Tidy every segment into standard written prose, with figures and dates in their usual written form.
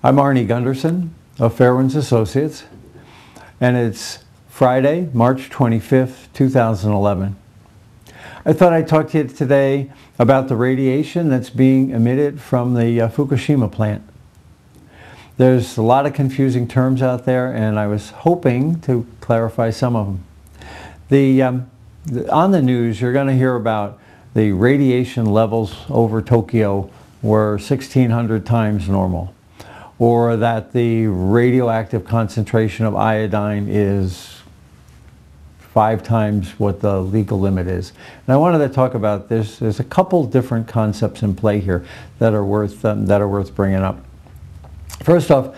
I'm Arnie Gunderson of Fairewinds Associates, and it's Friday, March 25th, 2011. I thought I'd talk to you today about the radiation that's being emitted from the Fukushima plant. There's a lot of confusing terms out there, and I was hoping to clarify some of them. On the news, you're going to hear about the radiation levels over Tokyo were 1,600 times normal, or that the radioactive concentration of iodine is 5 times what the legal limit is. And I wanted to talk about this. There's a couple different concepts in play here that are worth bringing up. First off,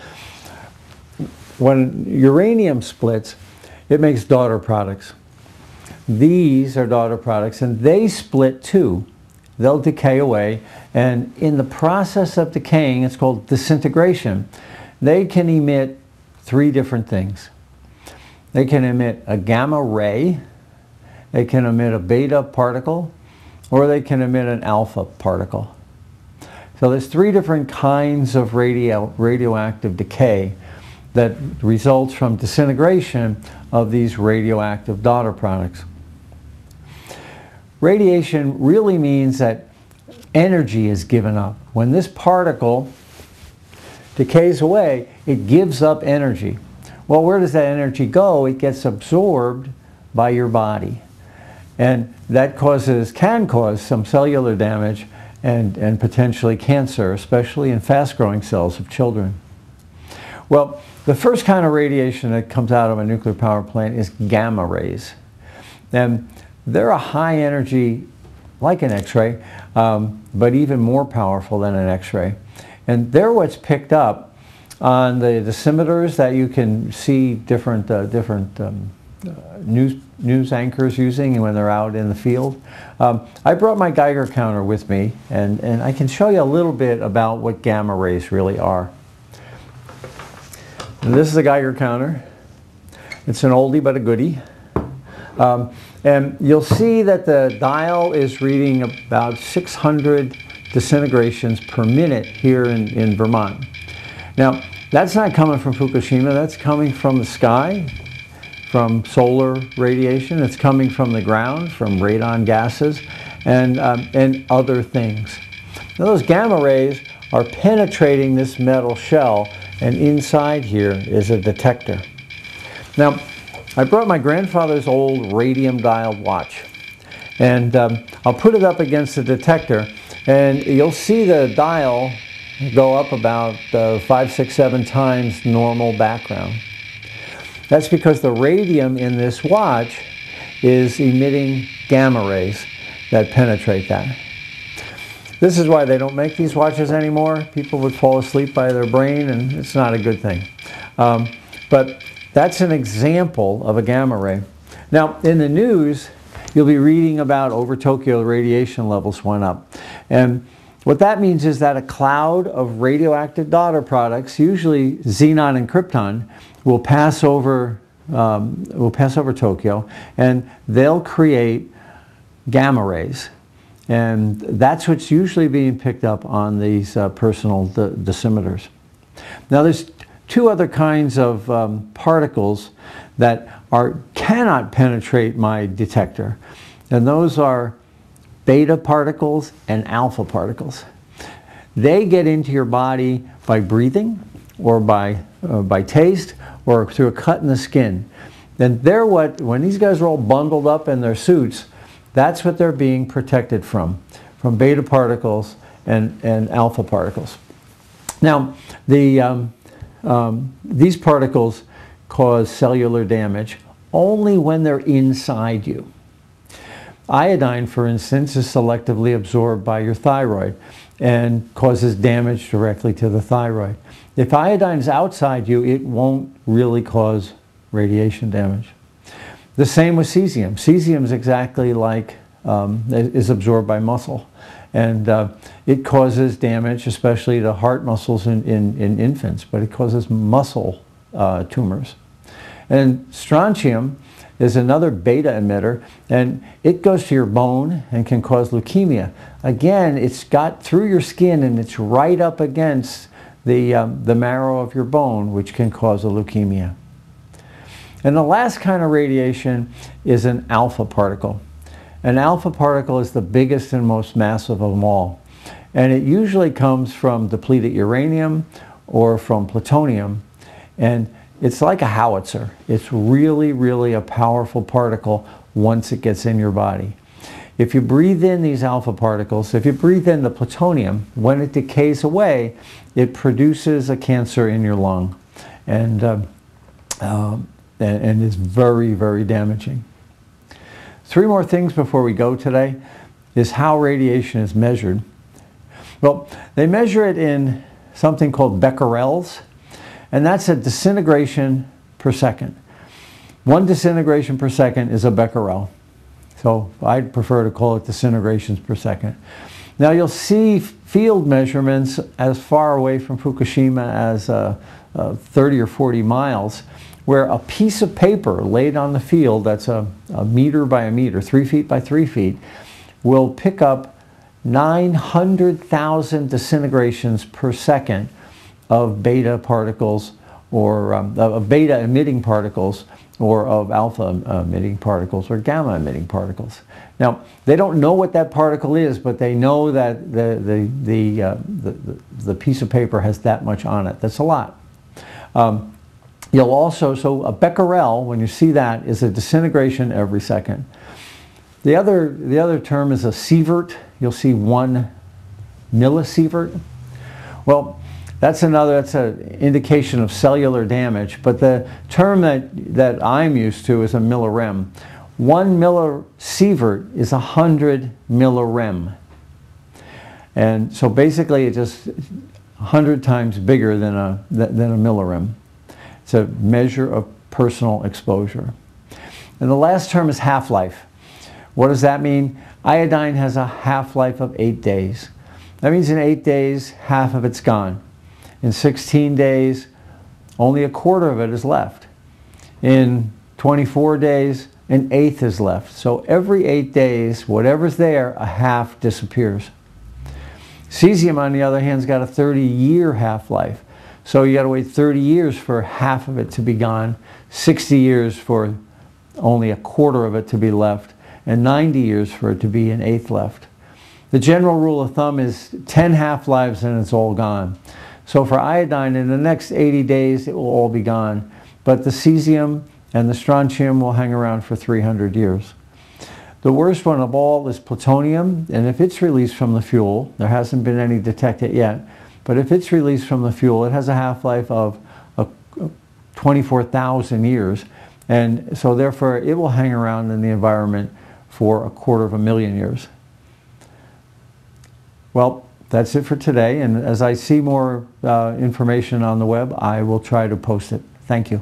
when uranium splits, it makes daughter products. These are daughter products, and they split too. They'll decay away, and in the process of decaying, it's called disintegration, they can emit 3 different things. They can emit a gamma ray, they can emit a beta particle, or they can emit an alpha particle. So there's 3 different kinds of radioactive decay that results from disintegration of these radioactive daughter products. Radiation really means that energy is given up. When this particle decays away, it gives up energy. Well, where does that energy go? It gets absorbed by your body. And that can cause some cellular damage and potentially cancer, especially in fast-growing cells of children. Well, the first kind of radiation that comes out of a nuclear power plant is gamma rays. And they're a high energy, like an X-ray, but even more powerful than an X-ray. And they're what's picked up on the dosimeters that you can see different news anchors using when they're out in the field. I brought my Geiger counter with me, and I can show you a little bit about what gamma rays really are. And this is a Geiger counter. It's an oldie but a goodie. And you'll see that the dial is reading about 600 disintegrations per minute here in Vermont. Now, that's not coming from Fukushima, that's coming from the sky, from solar radiation, it's coming from the ground, from radon gases, and other things. Now, those gamma rays are penetrating this metal shell, and inside here is a detector. Now, I brought my grandfather's old radium dialed watch, and I'll put it up against the detector, and you'll see the dial go up about 5, 6, 7 times normal background. That's because the radium in this watch is emitting gamma rays that penetrate that. This is why they don't make these watches anymore. People would fall asleep by their brain, and it's not a good thing. But that's an example of a gamma ray. Now, in the news, you'll be reading about over Tokyo, the radiation levels went up. And what that means is that a cloud of radioactive daughter products, usually xenon and krypton, will pass over Tokyo, and they'll create gamma rays. And that's what's usually being picked up on these personal dosimeters. Now, there's 2 other kinds of particles that cannot penetrate my detector, and those are beta particles and alpha particles. They get into your body by breathing, or by taste, or through a cut in the skin. And they're when these guys are all bundled up in their suits, that's what they're being protected from beta particles and alpha particles. Now, these particles cause cellular damage only when they're inside you. Iodine, for instance, is selectively absorbed by your thyroid and causes damage directly to the thyroid. If iodine is outside you, it won't really cause radiation damage. The same with cesium. Cesium is exactly like, is absorbed by muscle. And it causes damage, especially to heart muscles in infants, but it causes muscle tumors. And strontium is another beta emitter, and it goes to your bone and can cause leukemia. Again, it's got through your skin, and it's right up against the marrow of your bone, which can cause a leukemia. And the last kind of radiation is an alpha particle. An alpha particle is the biggest and most massive of them all. And it usually comes from depleted uranium or from plutonium. And it's like a howitzer. It's really, really a powerful particle once it gets in your body. If you breathe in these alpha particles, if you breathe in the plutonium, when it decays away, it produces a cancer in your lung. And it's very, very damaging. 3 more things before we go today is how radiation is measured. Well, they measure it in something called becquerels, and that's a disintegration per second. 1 disintegration per second is a becquerel. So I'd prefer to call it disintegrations per second. Now you'll see field measurements as far away from Fukushima as 30 or 40 miles, where a piece of paper laid on the field that's a meter by a meter, 3 feet by 3 feet, will pick up 900,000 disintegrations per second of beta particles, or of beta emitting particles, or of alpha emitting particles, or gamma emitting particles. Now, they don't know what that particle is, but they know that the piece of paper has that much on it. That's a lot. You'll also, so a becquerel, when you see that, is a disintegration every second. The other term is a sievert. You'll see 1 millisievert. Well, that's an indication of cellular damage, but the term that I'm used to is a millirem. 1 millisievert is 100 millirem. And so basically it's just 100 times bigger than a millirem. It's a measure of personal exposure. And the last term is half-life. What does that mean? Iodine has a half-life of 8 days. That means in 8 days, half of it's gone. In 16 days, only a quarter of it is left. In 24 days, an eighth is left. So every 8 days, whatever's there, a half disappears. Cesium, on the other hand, has got a 30-year half-life. So you got to wait 30 years for half of it to be gone, 60 years for only a quarter of it to be left, and 90 years for it to be an eighth left. The general rule of thumb is 10 half-lives and it's all gone. So for iodine, in the next 80 days, it will all be gone. But the cesium and the strontium will hang around for 300 years. The worst one of all is plutonium, and if it's released from the fuel, there hasn't been any detected yet, but if it's released from the fuel, it has a half-life of 24,000 years, and so therefore it will hang around in the environment for 250,000 years. Well, that's it for today, and as I see more information on the web, I will try to post it. Thank you.